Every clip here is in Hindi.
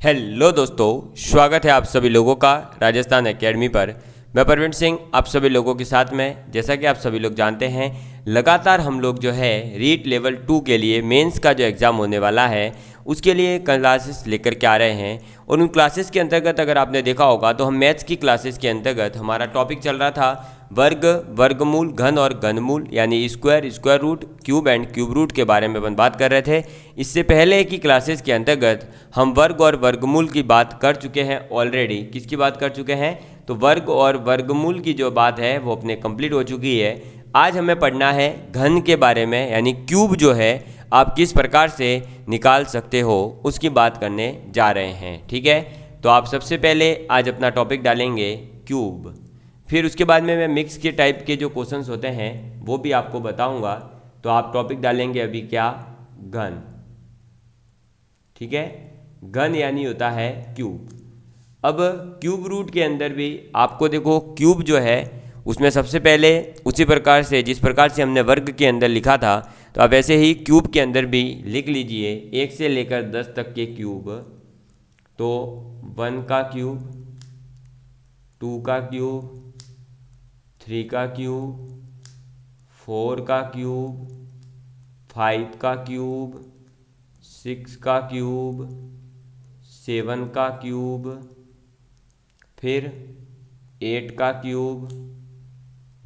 हेलो दोस्तों, स्वागत है आप सभी लोगों का राजस्थान एकेडमी पर। मैं परवीन सिंह आप सभी लोगों के साथ में। जैसा कि आप सभी लोग जानते हैं, लगातार हम लोग जो है रीट लेवल 2 के लिए मेंस का जो एग्ज़ाम होने वाला है उसके लिए क्लासेस लेकर के आ रहे हैं। और उन क्लासेस के अंतर्गत अगर आपने देखा होगा तो हम मैथ्स की क्लासेस के अंतर्गत हमारा टॉपिक चल रहा था वर्ग, वर्गमूल, घन और घनमूल यानी square, square root, cube and cube root के बारे में अपन बात कर रहे थे। इससे पहले की क्लासेस के अंतर्गत हम वर्ग और वर्गमूल की बात कर चुके हैं ऑलरेडी। किसकी बात कर चुके हैं? तो वर्ग और वर्गमूल की जो बात है वो अपने कंप्लीट हो चुकी है। आज हमें पढ़ना है घन के बारे में, यानी क्यूब जो है आप किस प्रकार से निकाल सकते हो उसकी बात करने जा रहे हैं। ठीक है, तो आप सबसे पहले आज अपना टॉपिक डालेंगे क्यूब। फिर उसके बाद में मैं मिक्स के टाइप के जो क्वेश्चंस होते हैं वो भी आपको बताऊंगा। तो आप टॉपिक डालेंगे अभी क्या? घन। ठीक है, घन यानी होता है क्यूब। अब क्यूब रूट के अंदर भी आपको देखो क्यूब जो है उसमें सबसे पहले उसी प्रकार से जिस प्रकार से हमने वर्ग के अंदर लिखा था तो आप ऐसे ही क्यूब के अंदर भी लिख लीजिए 1 से लेकर 10 तक के क्यूब। तो 1 का क्यूब, 2 का क्यूब, 3 का क्यूब, 4 का क्यूब, 5 का क्यूब, 6 का क्यूब, 7 का क्यूब, फिर 8 का क्यूब,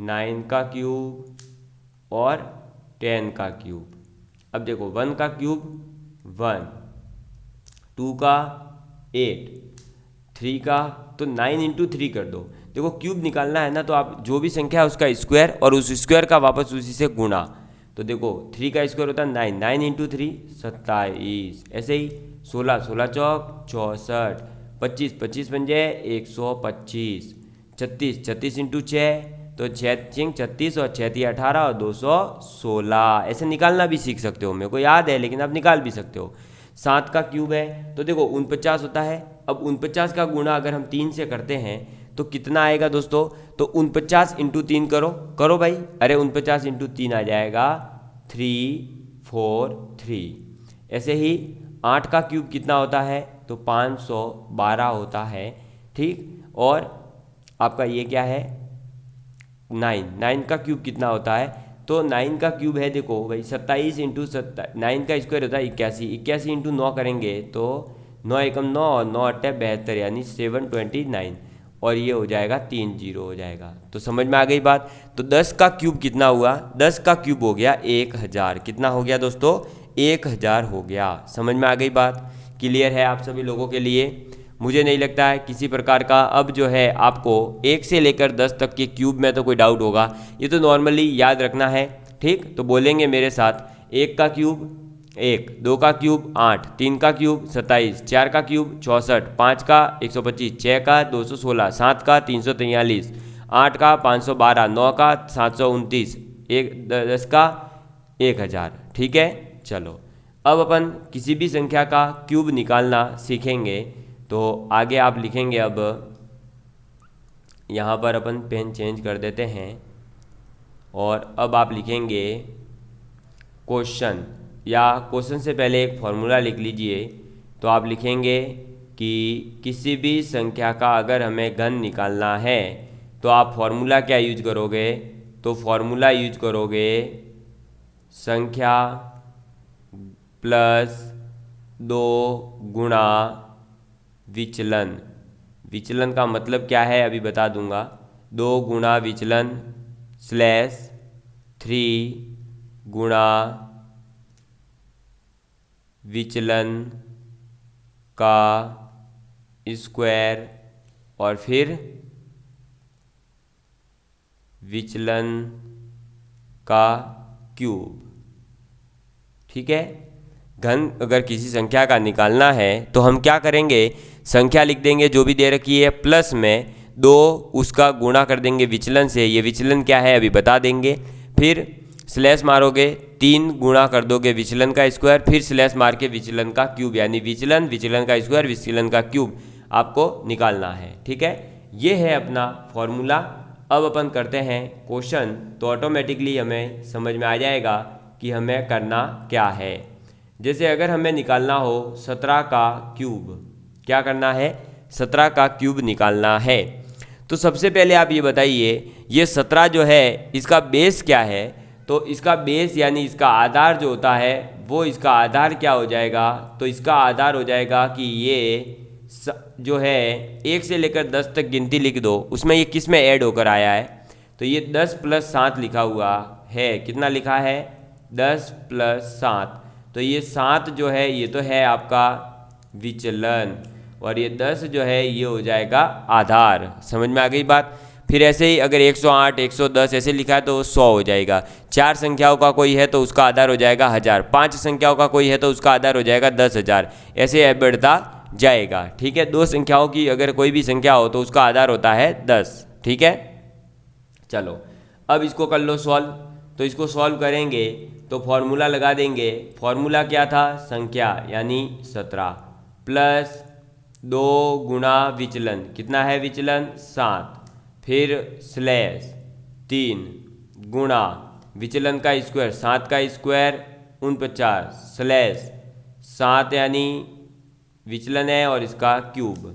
9 का क्यूब और 10 का क्यूब। अब देखो 1 का क्यूब 1, 2 का 8, 3 का तो 9 इंटू 3 कर दो। देखो क्यूब निकालना है ना, तो आप जो भी संख्या है उसका स्क्वायर और उस स्क्वायर का वापस उसी से गुणा। तो देखो 3 का स्क्वायर होता है 9, 9 इंटू 3 27। ऐसे ही 16, 16 चौक 64, 25, 25 बन जाए 125, 36, 36 इंटू 6 तो 6 चिंग 36 और 6 18 और 216। ऐसे निकालना भी सीख सकते हो, मेरे को याद है लेकिन आप निकाल भी सकते हो। 7 का क्यूब है तो देखो 49 होता है। अब 49 का गुणा अगर हम 3 से करते हैं तो कितना आएगा दोस्तों? तो 49 इंटू 3 करो, करो भाई। अरे 49 इंटू 3 आ जाएगा 343। ऐसे ही 8 का क्यूब कितना होता है? तो 512 होता है। ठीक, और आपका ये क्या है? 9, 9 का क्यूब कितना होता है? तो 9 का क्यूब है देखो भाई 27 इंटू 9 का स्क्वायर होता है 81, 81 इंटू 9 करेंगे तो 9 एकम 9 और 9 अट्ठे 72 यानी 729 और ये हो जाएगा 30 हो जाएगा। तो समझ में आ गई बात। तो 10 का क्यूब कितना हुआ? 10 का क्यूब हो गया 1000। कितना हो गया दोस्तों? 1000 हो गया। समझ में आ गई बात? क्लियर है आप सभी लोगों के लिए? मुझे नहीं लगता है किसी प्रकार का अब जो है आपको 1 से लेकर 10 तक के क्यूब में तो कोई डाउट होगा। ये तो नॉर्मली याद रखना है। ठीक, तो बोलेंगे मेरे साथ 1 का क्यूब 1, 2 का क्यूब 8, 3 का क्यूब 27, 4 का क्यूब 64, 5 का 125, 6 का 216, 7 का 343, 8 का 512, 9 का 729, 10 का 1000। ठीक है, चलो अब अपन किसी भी संख्या का क्यूब निकालना सीखेंगे। तो आगे आप लिखेंगे, अब यहाँ पर अपन पेन चेंज कर देते हैं और अब आप लिखेंगे क्वेश्चन, या क्वेश्चन से पहले एक फॉर्मूला लिख लीजिए। तो आप लिखेंगे कि किसी भी संख्या का अगर हमें घन निकालना है तो आप फॉर्मूला क्या यूज करोगे? तो फॉर्मूला यूज करोगे संख्या प्लस 2 गुणा विचलन। विचलन का मतलब क्या है अभी बता दूंगा। 2 गुणा विचलन स्लैश 3 गुणा विचलन का स्क्वायर और फिर विचलन का क्यूब। ठीक है, घन अगर किसी संख्या का निकालना है तो हम क्या करेंगे? संख्या लिख देंगे जो भी दे रखी है, प्लस में 2 उसका गुणा कर देंगे विचलन से। ये विचलन क्या है अभी बता देंगे। फिर स्लैश मारोगे, 3 गुणा कर दोगे विचलन का स्क्वायर, फिर स्लैश मार के विचलन का क्यूब, यानी विचलन, विचलन का स्क्वायर, विचलन का क्यूब आपको निकालना है। ठीक है, ये है अपना फॉर्मूला। अब अपन करते हैं क्वेश्चन, तो ऑटोमेटिकली हमें समझ में आ जाएगा कि हमें करना क्या है। जैसे अगर हमें निकालना हो 17 का क्यूब, क्या करना है, 17 का क्यूब निकालना है। तो सबसे पहले आप ये बताइए, ये 17 जो है इसका बेस क्या है। तो इसका बेस यानी इसका आधार जो होता है वो इसका आधार क्या हो जाएगा, तो इसका आधार हो जाएगा कि ये जो है 1 से लेकर 10 तक गिनती लिख दो, उसमें ये किस में ऐड होकर आया है, तो ये 10 + 7 लिखा हुआ है। कितना लिखा है, 10 + 7। तो ये 7 जो है ये तो है आपका विचलन, और ये 10 जो है ये हो जाएगा आधार। समझ में आ गई बात। फिर ऐसे ही अगर 108, 110 ऐसे लिखा है तो 100 हो जाएगा। 4 संख्याओं का कोई है तो उसका आधार हो जाएगा 1000, 5 संख्याओं का कोई है तो उसका आधार हो जाएगा 10,000, ऐसे बढ़ता जाएगा। ठीक है, 2 संख्याओं की अगर कोई भी संख्या हो तो उसका आधार होता है 10। ठीक है, चलो अब इसको कर लो सॉल्व। तो इसको सॉल्व करेंगे तो फॉर्मूला लगा देंगे। फॉर्मूला क्या था, संख्या यानी 17 प्लस 2 गुणा विचलन, कितना है विचलन 7, फिर स्लैश 3 गुणा विचलन का स्क्वायर 7 का स्क्वायर 49 स्लैश 7 यानी विचलन है और इसका क्यूब।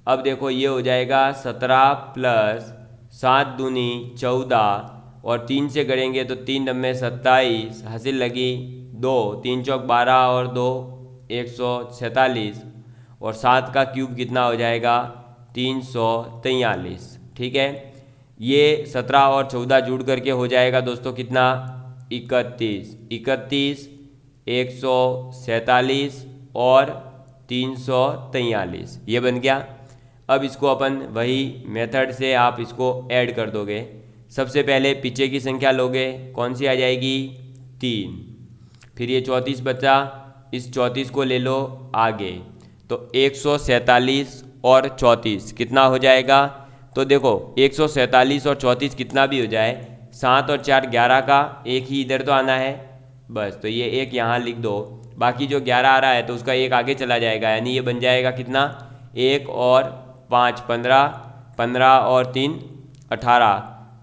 अब देखो ये हो जाएगा 17 प्लस 7 दूनी 14 और 3 से करेंगे तो 3 नब्बे 27, हासिल लगी 2, 3 चौक 12 और 2 146, और 7 का क्यूब कितना हो जाएगा 343। ठीक है, ये 17 और 14 जुड़ करके हो जाएगा दोस्तों कितना 31, 147 और 343, ये बन गया। अब इसको अपन वही मेथड से आप इसको ऐड कर दोगे। सबसे पहले पीछे की संख्या लोगे, कौन सी आ जाएगी 3, फिर ये 34 बचा, इस 34 को ले लो आगे, तो 147 और 34 कितना हो जाएगा। तो देखो 147 और 34 कितना भी हो जाए, 7 और 4 11 का, एक ही इधर तो आना है बस, तो ये एक यहाँ लिख दो, बाकी जो 11 आ रहा है तो उसका एक आगे चला जाएगा, यानी ये बन जाएगा कितना 1 और 5 15, 15 और 3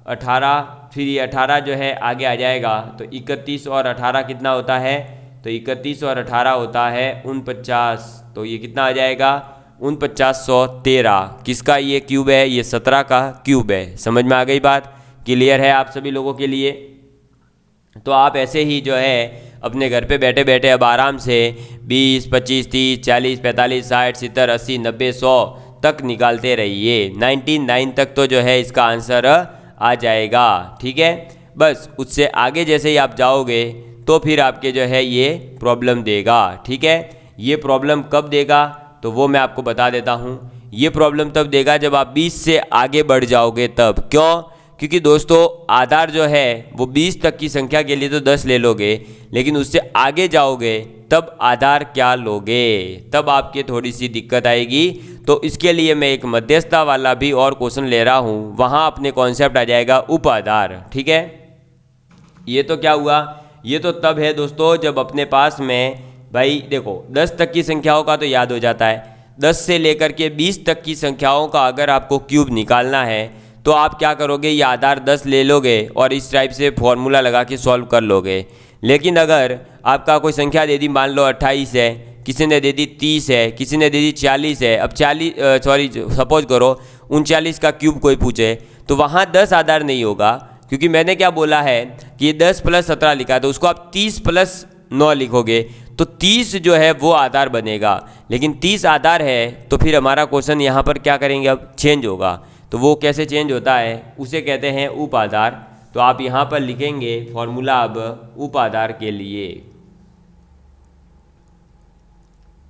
18, फिर ये 18 जो है आगे आ जाएगा, तो 31 और 18 कितना होता है, तो 31 और 18 होता है 49, तो ये कितना आ जाएगा 4913। किसका ये क्यूब है, ये 17 का क्यूब है। समझ में आ गई बात, क्लियर है आप सभी लोगों के लिए। तो आप ऐसे ही जो है अपने घर पे बैठे बैठे अब आराम से 20, 25, 30, 40, 45, 60, 70, 80, 90, 100 तक निकालते रहिए। 99 तक तो जो है इसका आंसर आ जाएगा। ठीक है, बस उससे आगे जैसे ही आप जाओगे तो फिर आपके जो है ये प्रॉब्लम देगा। ठीक है, ये प्रॉब्लम कब देगा तो वो मैं आपको बता देता हूँ। ये प्रॉब्लम तब देगा जब आप 20 से आगे बढ़ जाओगे तब। क्यों, क्योंकि दोस्तों आधार जो है वो 20 तक की संख्या के लिए तो 10 ले लोगे, लेकिन उससे आगे जाओगे तब आधार क्या लोगे, तब आपके थोड़ी सी दिक्कत आएगी। तो इसके लिए मैं एक मध्यस्थता वाला भी और क्वेश्चन ले रहा हूँ, वहाँ अपने कॉन्सेप्ट आ जाएगा उप आधार। ठीक है, ये तो क्या हुआ, ये तो तब है दोस्तों जब अपने पास में भाई देखो 10 तक की संख्याओं का तो याद हो जाता है, 10 से लेकर के 20 तक की संख्याओं का अगर आपको क्यूब निकालना है तो आप क्या करोगे, ये आधार 10 ले लोगे और इस टाइप से फॉर्मूला लगा के सॉल्व कर लोगे। लेकिन अगर आपका कोई संख्या दे दी, मान लो 28 है, किसी ने दे दी 30 है, किसी ने दे दी 40 है, अब सपोज करो 39 का क्यूब कोई पूछे तो वहाँ 10 आधार नहीं होगा, क्योंकि मैंने क्या बोला है कि 10 + 17 लिखा है, तो उसको आप 30 + 9 लिखोगे तो 30 जो है वो आधार बनेगा। लेकिन 30 आधार है तो फिर हमारा क्वेश्चन यहाँ पर क्या करेंगे, अब चेंज होगा। तो वो कैसे चेंज होता है, उसे कहते हैं उप आधार। तो आप यहाँ पर लिखेंगे फॉर्मूला अब उप आधार के लिए,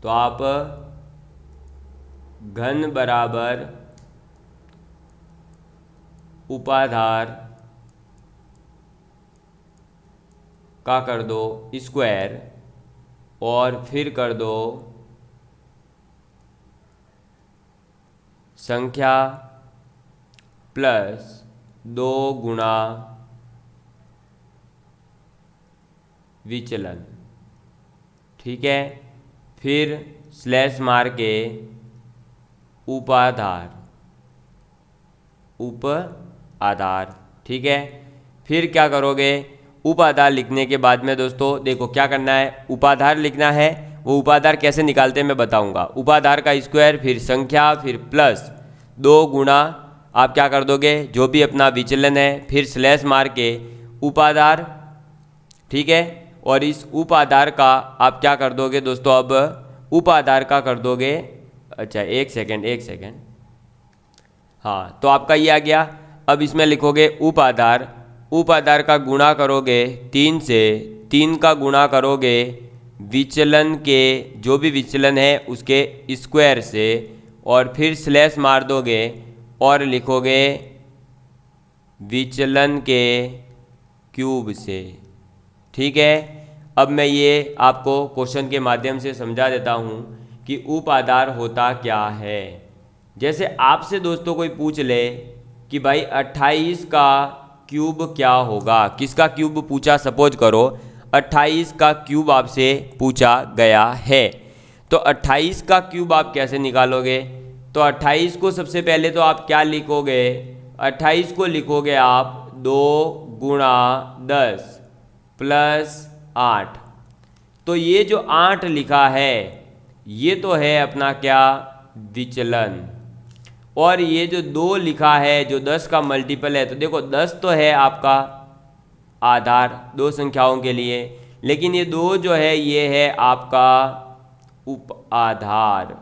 तो आप घन बराबर उपाधार का कर दो स्क्वायर और फिर कर दो संख्या प्लस 2 गुणा विचलन। ठीक है, फिर स्लैश मार के उपाधार, उप आधार। ठीक है, फिर क्या करोगे, उपाधार लिखने के बाद में दोस्तों देखो क्या करना है, उपाधार लिखना है वो उपाधार कैसे निकालते हैं मैं बताऊंगा। उपाधार का स्क्वायर फिर संख्या फिर प्लस 2 गुणा आप क्या कर दोगे जो भी अपना विचलन है फिर स्लैश मार के उपाधार, ठीक है। और इस उपाधार का आप क्या कर दोगे दोस्तों, अब उपाधार का कर दोगे, अच्छा एक सेकेंड, हाँ तो आपका ये आ गया। अब इसमें लिखोगे उपाधार का गुणा करोगे 3 से, 3 का गुणा करोगे विचलन के जो भी विचलन है उसके स्क्वायर से, और फिर स्लैश मार दोगे और लिखोगे विचलन के क्यूब से, ठीक है। अब मैं ये आपको क्वेश्चन के माध्यम से समझा देता हूँ कि उपाधार होता क्या है। जैसे आपसे दोस्तों कोई पूछ ले कि भाई 28 का क्यूब क्या होगा, किसका क्यूब पूछा, सपोज करो 28 का क्यूब आपसे पूछा गया है, तो 28 का क्यूब आप कैसे निकालोगे। तो 28 को सबसे पहले तो आप क्या लिखोगे, 28 को लिखोगे आप 2 गुणा 10 प्लस 8। तो ये जो 8 लिखा है ये तो है अपना क्या विचलन, और ये जो 2 लिखा है जो 10 का मल्टीपल है, तो देखो 10 तो है आपका आधार 2 संख्याओं के लिए, लेकिन ये 2 जो है ये है आपका उप आधार,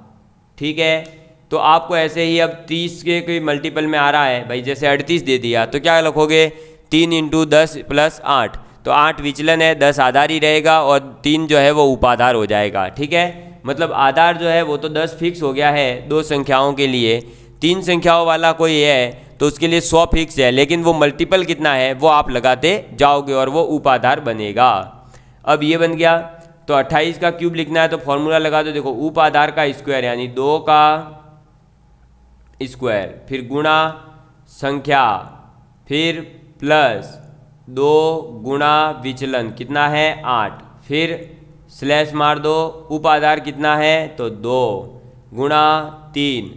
ठीक है। तो आपको ऐसे ही अब 30 के कोई मल्टीपल में आ रहा है भाई, जैसे 38 दे दिया तो क्या लिखोगे 3 × 10 प्लस 8, तो 8 विचलन है, 10 आधार ही रहेगा और 3 जो है वो उपाधार हो जाएगा, ठीक है। मतलब आधार जो है वो तो 10 फिक्स हो गया है 2 संख्याओं के लिए, 3 संख्याओं वाला कोई है तो उसके लिए 100 फिक्स है, लेकिन वो मल्टीपल कितना है वो आप लगाते जाओगे और वो उपाधार बनेगा। अब ये बन गया, तो 28 का क्यूब लिखना है तो फॉर्मूला लगा दो, देखो उपाधार का स्क्वायर यानी 2 का स्क्वायर फिर गुणा संख्या फिर प्लस 2 गुणा विचलन कितना है 8, फिर स्लैश मार दो उपाधार कितना है तो 2 गुणा 3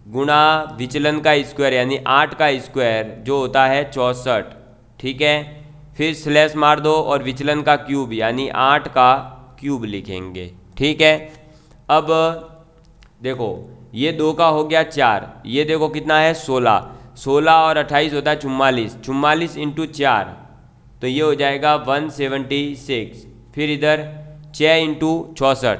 गुणा विचलन का स्क्वायर यानी 8 का स्क्वायर जो होता है 64, ठीक है। फिर स्लैश मार दो और विचलन का क्यूब यानी 8 का क्यूब लिखेंगे, ठीक है। अब देखो ये 2 का हो गया 4, ये देखो कितना है 16, 16 और 28 होता है 44, 44 × 4 तो ये हो जाएगा 176, फिर इधर 6 × 64,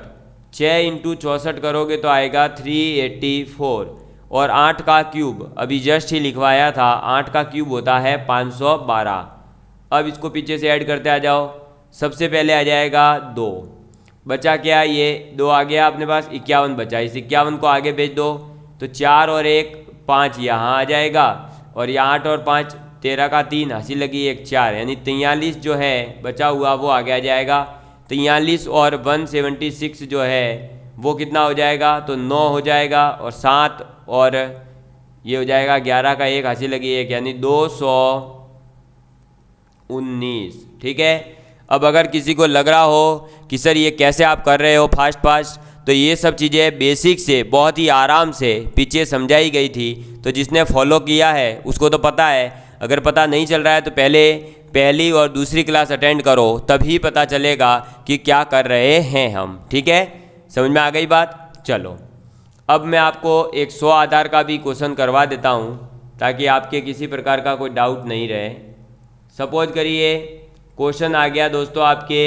6 × 64 करोगे तो आएगा 384, और 8 का क्यूब अभी जस्ट ही लिखवाया था, 8 का क्यूब होता है 512। अब इसको पीछे से ऐड करते आ जाओ, सबसे पहले आ जाएगा 2, बचा क्या ये 2 आ गया अपने पास, 51 बचा, इस 51 को आगे भेज दो तो 4 और 1 5 यहाँ आ जाएगा, और ये 8 और 5 13 का 3 हंसी लगी 1 4, यानी 43 जो है बचा हुआ वो आगे आ जाएगा। 43 और 176 जो है वो कितना हो जाएगा तो 9 हो जाएगा, और 7 और ये हो जाएगा 11 का 1 हंसी लगी 1 यानी 219, ठीक है। अब अगर किसी को लग रहा हो कि सर ये कैसे आप कर रहे हो फास्ट, तो ये सब चीज़ें बेसिक से बहुत ही आराम से पीछे समझाई गई थी, तो जिसने फॉलो किया है उसको तो पता है, अगर पता नहीं चल रहा है तो पहले पहली और दूसरी क्लास अटेंड करो, तभी पता चलेगा कि क्या कर रहे हैं हम, ठीक है। समझ में आ गई बात। चलो अब मैं आपको एक 100 आधार का भी क्वेश्चन करवा देता हूँ ताकि आपके किसी प्रकार का कोई डाउट नहीं रहे। सपोज करिए क्वेश्चन आ गया दोस्तों आपके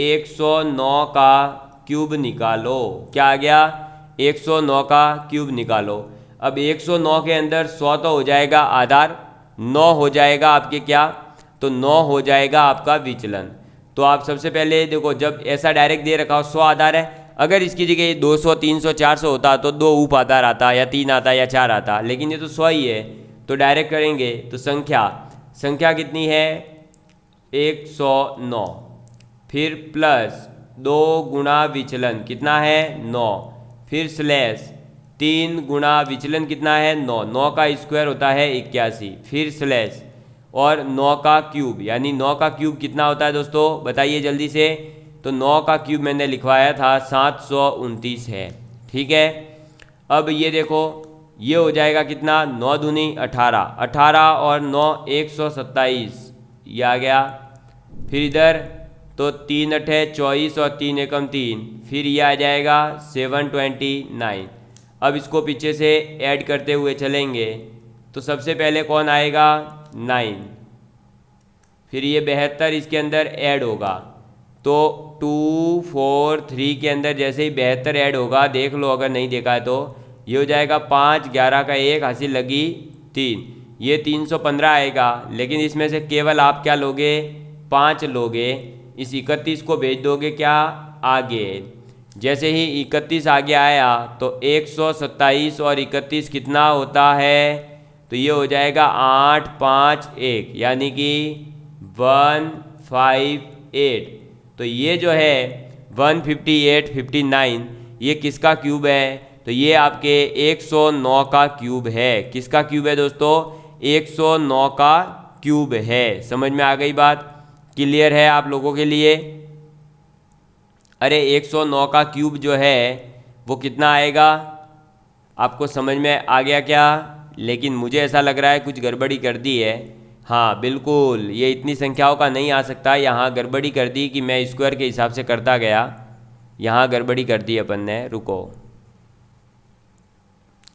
109 का क्यूब निकालो, क्या आ गया 109 का क्यूब निकालो। अब 109 के अंदर 100 तो हो जाएगा आधार, 9 हो जाएगा आपके क्या तो 9 हो जाएगा आपका विचलन। तो आप सबसे पहले देखो जब ऐसा डायरेक्ट दे रखा हो 100 आधार है, अगर इसकी जगह 200 300 400 होता तो 2 उप आधार आता या 3 आता या 4 आता, लेकिन ये तो 100 ही है तो डायरेक्ट करेंगे तो संख्या कितनी है 109, फिर प्लस 2 गुणा विचलन कितना है 9, फिर स्लैश 3 गुणा विचलन कितना है 9, 9 का स्क्वायर होता है 81, फिर स्लैश और 9 का क्यूब, यानी 9 का क्यूब कितना होता है दोस्तों बताइए जल्दी से। तो 9 का क्यूब मैंने लिखवाया था 729 है, ठीक है। अब ये देखो ये हो जाएगा कितना 9 दूनी 18, 18 और 9 127 ये आ गया। फिर इधर तो 3 अठे 24 और 3 एकम 3, फिर ये आ जाएगा 729। अब इसको पीछे से ऐड करते हुए चलेंगे तो सबसे पहले कौन आएगा 9, फिर ये 72 इसके अंदर ऐड होगा तो 2 4 3 के अंदर जैसे ही 72 ऐड होगा, देख लो अगर नहीं देखा है तो, ये हो जाएगा 5 11 का 1 हासिल लगी 3, ये 315 आएगा। लेकिन इसमें से केवल आप क्या लोगे 5 लोगे, इस 31 को भेज दोगे क्या आगे। जैसे ही 31 आगे आया तो 127 और 31 कितना होता है, तो ये हो जाएगा 8 5 1 यानी कि 158। तो ये जो है 158 59 ये किसका क्यूब है, तो ये आपके 109 का क्यूब है। किसका क्यूब है दोस्तों, 109 का क्यूब है। समझ में आ गई बात, क्लियर है आप लोगों के लिए। अरे 109 का क्यूब जो है वो कितना आएगा, आपको समझ में आ गया क्या। लेकिन मुझे ऐसा लग रहा है कुछ गड़बड़ी कर दी है। हाँ बिल्कुल, ये इतनी संख्याओं का नहीं आ सकता, यहाँ गड़बड़ी कर दी कि मैं स्क्वायर के हिसाब से करता गया, यहाँ गड़बड़ी कर दी अपन ने। रुको,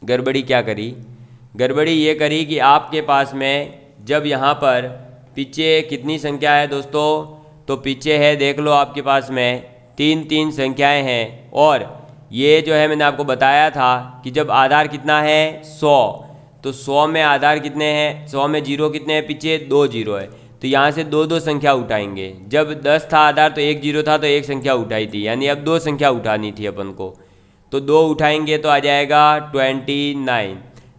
गड़बड़ी क्या करी, गड़बड़ी ये करी कि आपके पास में जब यहाँ पर पीछे कितनी संख्या है दोस्तों, तो पीछे है देख लो आपके पास में 3 संख्याएं हैं। और ये जो है मैंने आपको बताया था कि जब आधार कितना है 100, तो 100 में आधार कितने हैं, 100 में जीरो कितने हैं, पीछे 2 जीरो है, तो यहाँ से 2 संख्या उठाएंगे। जब 10 था आधार तो 1 जीरो था तो 1 संख्या उठाई थी, यानी अब 2 संख्या उठानी थी अपन को, तो 2 उठाएंगे तो आ जाएगा 29।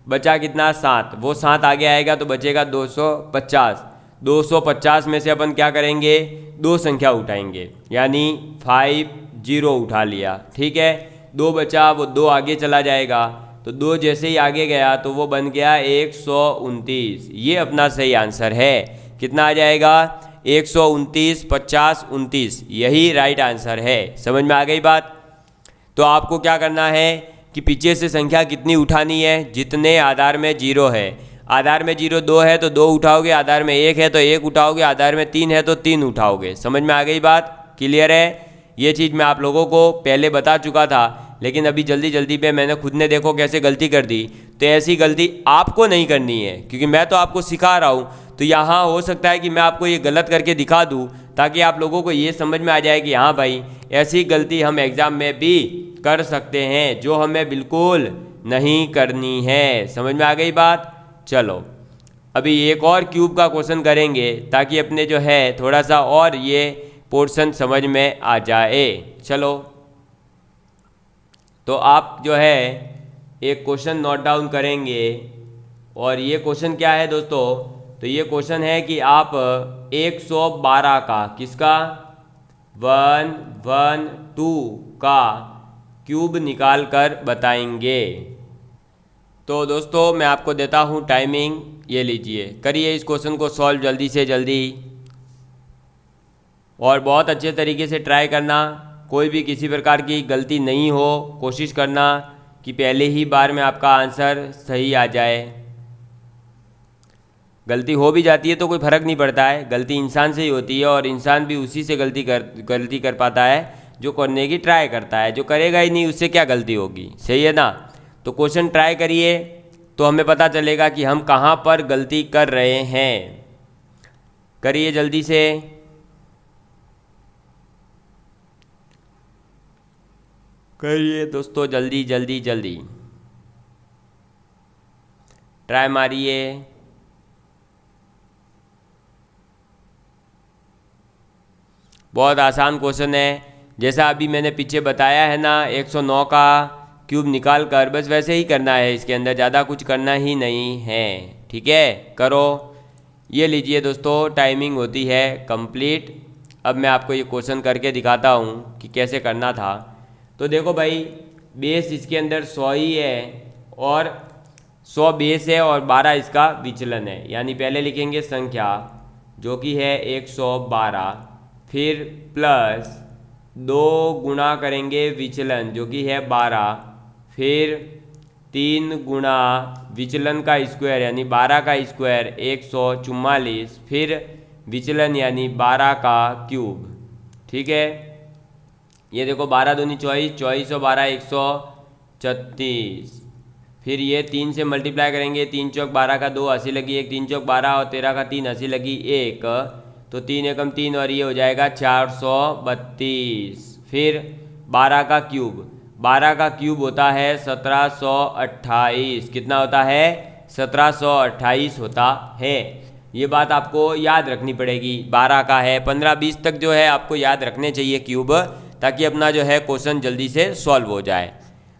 बचा कितना 7, वो 7 आगे आएगा तो बचेगा 250। 250 में से अपन क्या करेंगे 2 संख्या उठाएंगे, यानी 50 उठा लिया। ठीक है, 2 बचा, वो 2 आगे चला जाएगा, तो 2 जैसे ही आगे गया तो वो बन गया 129। ये अपना सही आंसर है। कितना आ जाएगा 129 50 29, यही राइट आंसर है। समझ में आ गई बात। तो आपको क्या करना है कि पीछे से संख्या कितनी उठानी है, जितने आधार में जीरो है। आधार में जीरो 2 है तो 2 उठाओगे, आधार में 1 है तो 1 उठाओगे, आधार में 3 है तो 3 उठाओगे। समझ में आ गई बात, क्लियर है। ये चीज़ मैं आप लोगों को पहले बता चुका था, लेकिन अभी जल्दी जल्दी पे मैंने खुद ने देखो कैसे गलती कर दी। तो ऐसी गलती आपको नहीं करनी है, क्योंकि मैं तो आपको सिखा रहा हूँ। तो यहाँ हो सकता है कि मैं आपको ये गलत करके दिखा दूँ, ताकि आप लोगों को ये समझ में आ जाए कि हाँ भाई ऐसी गलती हम एग्ज़ाम में भी कर सकते हैं, जो हमें बिल्कुल नहीं करनी है। समझ में आ गई बात। चलो अभी एक और क्यूब का क्वेश्चन करेंगे, ताकि अपने जो है थोड़ा सा और ये पोर्शन समझ में आ जाए। चलो, तो आप जो है एक क्वेश्चन नोट डाउन करेंगे, और ये क्वेश्चन क्या है दोस्तों, तो ये क्वेश्चन है कि आप 112 का, किसका 112 का क्यूब निकाल कर बताएंगे। तो दोस्तों मैं आपको देता हूँ टाइमिंग, ये लीजिए, करिए इस क्वेश्चन को सॉल्व जल्दी से जल्दी, और बहुत अच्छे तरीके से ट्राई करना, कोई भी किसी प्रकार की गलती नहीं हो। कोशिश करना कि पहले ही बार में आपका आंसर सही आ जाए। गलती हो भी जाती है तो कोई फ़र्क नहीं पड़ता है, गलती इंसान से ही होती है, और इंसान भी उसी से गलती कर पाता है जो करने की ट्राई करता है। जो करेगा ही नहीं उससे क्या गलती होगी, सही है ना। तो क्वेश्चन ट्राई करिए तो हमें पता चलेगा कि हम कहाँ पर गलती कर रहे हैं। करिए जल्दी से, करिए दोस्तों, जल्दी जल्दी जल्दी ट्राई मारिए। बहुत आसान क्वेश्चन है, जैसा अभी मैंने पीछे बताया है ना 109 का क्यूब निकाल कर, बस वैसे ही करना है। इसके अंदर ज़्यादा कुछ करना ही नहीं है। ठीक है, करो। ये लीजिए दोस्तों, टाइमिंग होती है कंप्लीट। अब मैं आपको ये क्वेश्चन करके दिखाता हूँ कि कैसे करना था। तो देखो भाई, बेस इसके अंदर 100 ही है, और 100 बेस है और 12 इसका विचलन है। यानी पहले लिखेंगे संख्या जो कि है 112, फिर प्लस 2 गुणा करेंगे विचलन जो कि है 12, फिर 3 गुणा विचलन का स्क्वायर यानी 12 का स्क्वायर 144, फिर विचलन यानी 12 का क्यूब। ठीक है। ये देखो 12 दूनी 24, 24 और 12 136। फिर ये 3 से मल्टीप्लाई करेंगे, 3 चौक 12 का 2 80 लगी, एक 3 चौक 12 और 13 का 3 80 लगी एक, तो 3 एकम 3 और ये हो जाएगा 432। फिर 12 का क्यूब, 12 का क्यूब होता है 1728। कितना होता है? 1728 होता है। ये बात आपको याद रखनी पड़ेगी। 12 का है, 15-20 तक जो है आपको याद रखने चाहिए क्यूब, ताकि अपना जो है क्वेश्चन जल्दी से सॉल्व हो जाए।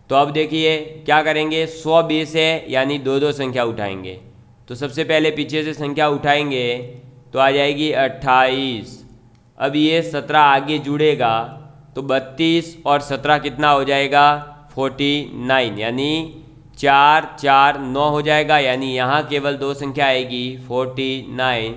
तो अब देखिए क्या करेंगे, 100 बेस है यानी 2 संख्या उठाएंगे। तो सबसे पहले पीछे से संख्या उठाएंगे तो आ जाएगी 28। अब ये 17 आगे जुड़ेगा तो 32 और 17 कितना हो जाएगा? 49, यानी 4 4 9 हो जाएगा, यानी यहाँ केवल 2 संख्या आएगी 49।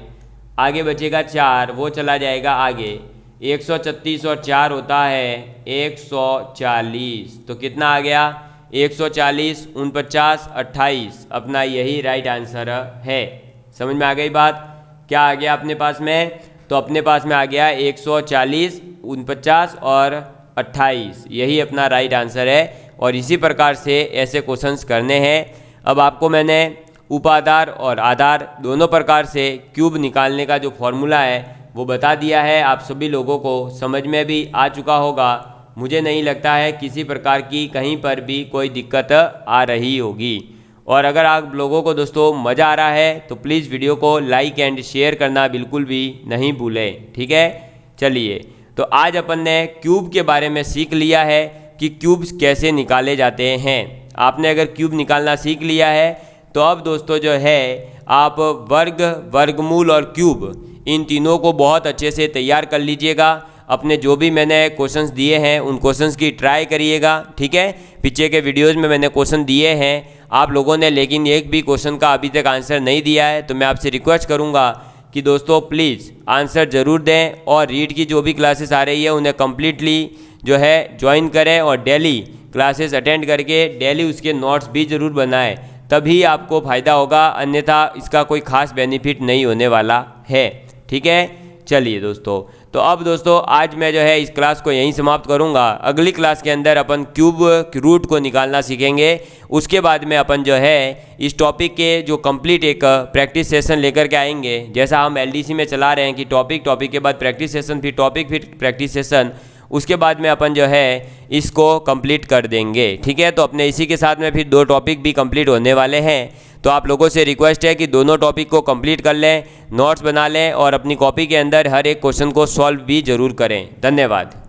आगे बचेगा 4, वो चला जाएगा आगे। 136 और 4 होता है 140। तो कितना आ गया? 140, 49, 28। अपना यही राइट आंसर है। समझ में आ गई बात? क्या आ गया अपने पास में? तो अपने पास में आ गया 140, 49 और 28। यही अपना राइट आंसर है। और इसी प्रकार से ऐसे क्वेश्चंस करने हैं। अब आपको मैंने उपाधार और आधार दोनों प्रकार से क्यूब निकालने का जो फॉर्मूला है वो बता दिया है। आप सभी लोगों को समझ में भी आ चुका होगा। मुझे नहीं लगता है किसी प्रकार की कहीं पर भी कोई दिक्कत आ रही होगी। और अगर आप लोगों को दोस्तों मज़ा आ रहा है तो प्लीज़ वीडियो को लाइक एंड शेयर करना बिल्कुल भी नहीं भूलें, ठीक है। चलिए, तो आज अपन ने क्यूब के बारे में सीख लिया है कि क्यूब्स कैसे निकाले जाते हैं। आपने अगर क्यूब निकालना सीख लिया है तो अब दोस्तों जो है आप वर्ग, वर्गमूल और क्यूब इन तीनों को बहुत अच्छे से तैयार कर लीजिएगा। अपने जो भी मैंने क्वेश्चंस दिए हैं उन क्वेश्चंस की ट्राई करिएगा, ठीक है। पीछे के वीडियोस में मैंने क्वेश्चन दिए हैं आप लोगों ने, लेकिन एक भी क्वेश्चन का अभी तक आंसर नहीं दिया है। तो मैं आपसे रिक्वेस्ट करूँगा कि दोस्तों प्लीज़ आंसर ज़रूर दें और रीड की जो भी क्लासेस आ रही है उन्हें कम्प्लीटली जो है ज्वाइन करें और डेली क्लासेस अटेंड करके डेली उसके नोट्स भी ज़रूर बनाएं, तभी आपको फ़ायदा होगा, अन्यथा इसका कोई ख़ास बेनिफिट नहीं होने वाला है, ठीक है। चलिए दोस्तों, तो अब दोस्तों आज मैं जो है इस क्लास को यहीं समाप्त करूंगा। अगली क्लास के अंदर अपन क्यूब रूट को निकालना सीखेंगे। उसके बाद में अपन जो है इस टॉपिक के जो कंप्लीट एक प्रैक्टिस सेशन लेकर के आएंगे। जैसा हम एलडीसी में चला रहे हैं कि टॉपिक के बाद प्रैक्टिस सेशन, फिर टॉपिक, फिर प्रैक्टिस सेशन, उसके बाद में अपन जो है इसको कंप्लीट कर देंगे, ठीक है। तो अपने इसी के साथ में फिर 2 टॉपिक भी कंप्लीट होने वाले हैं। तो आप लोगों से रिक्वेस्ट है कि दोनों टॉपिक को कंप्लीट कर लें, नोट्स बना लें और अपनी कॉपी के अंदर हर एक क्वेश्चन को सॉल्व भी ज़रूर करें। धन्यवाद।